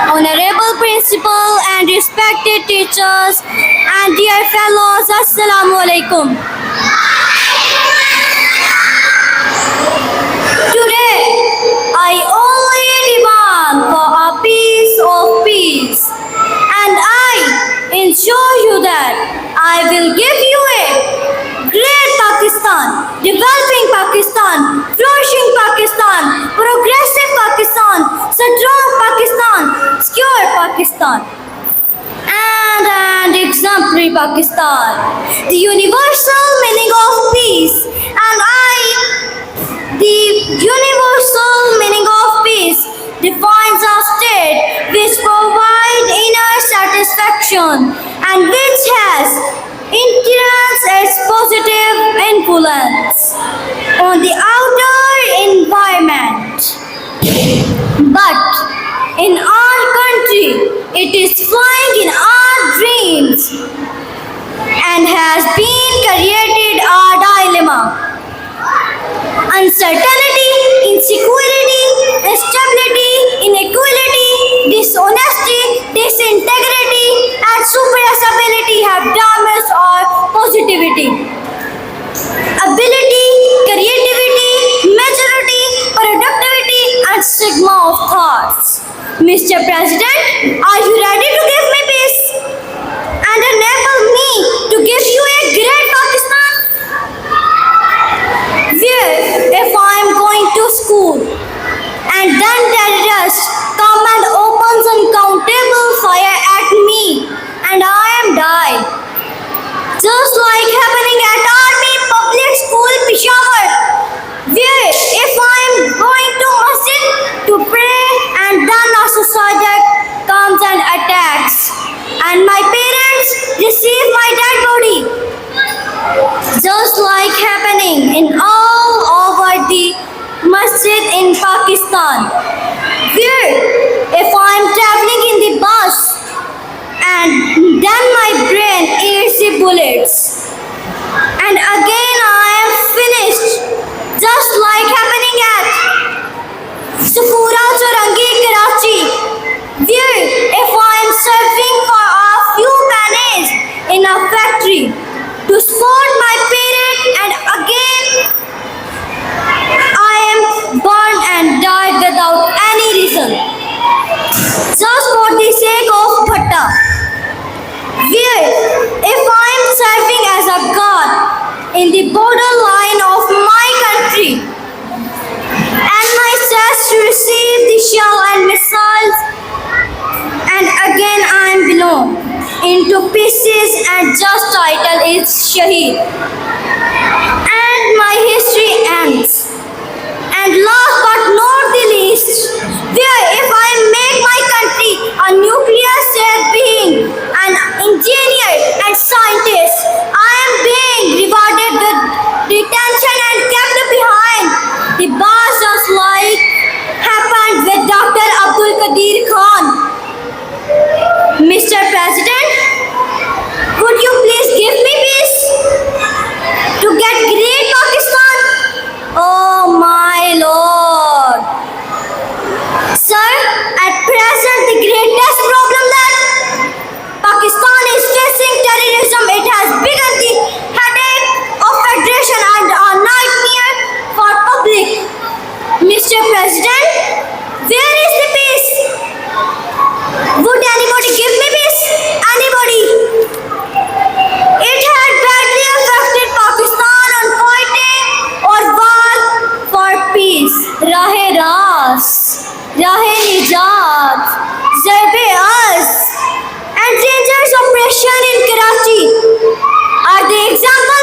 Honorable Principal and respected teachers and dear fellows, Assalamu alaikum. Today, I only demand for a piece of peace, and I ensure you that I will give you a great Pakistan, developing Pakistan, flourishing Pakistan, progressive Pakistan, strong Pakistan, secure Pakistan, and exemplary Pakistan. The universal meaning of peace, the universal meaning of peace defines a state which provides inner satisfaction and which has intense its positive influence on the outer environment. But in our country, it is flying in our dreams and has been created a dilemma. Uncertainty, insecurity, instability, inequality, dishonesty, disintegrity, and suppressibility have damaged our positivity, ability, creativity, maturity, productivity, and sigma of thoughts. Mr. President, are you ready to give me peace and enable me to give you a great Pakistan? Where if I am going to school and then terrorists come and opens uncountable fire at me and I am died, just like happening at Army Public School Peshawar, where if I am going to masjid to pray and then a suicide comes and attacks and my parents receive my dead body, just like happening in all over the masjid in Pakistan, where if I am traveling in the bus and then my brain eats the bullets and again I am finished, just like happening at Safura Chaurangi, Karachi, where if I am serving for a few pennies in a factory to support my parent and again I am burned and died without any reason, just for the sake of bhatta, where if I am serving as a god in the borderline of my country and my chest to receive the shell and missiles and again I am blown into pieces and just title is Shaheed and my history ends. And last but not the least, where if I make my country a nuclear state being, an engineer and scientist, I am being rewarded with detention and kept behind the bars just like happened with Dr. Abdul Qadir Khan. Mr. President, could you please give me peace to get great Pakistan? Oh my Lord. Sir, at present the greatest problem that Pakistan is facing terrorism. It has begun the headache of federation and a nightmare for public. Mr. President, where is the peace? Would anybody give me peace? Anybody? It had badly affected Pakistan on fighting or war for peace. Rahe Ras, Rahe Nijat, Zarbe Az, and dangerous oppression in Karachi are the examples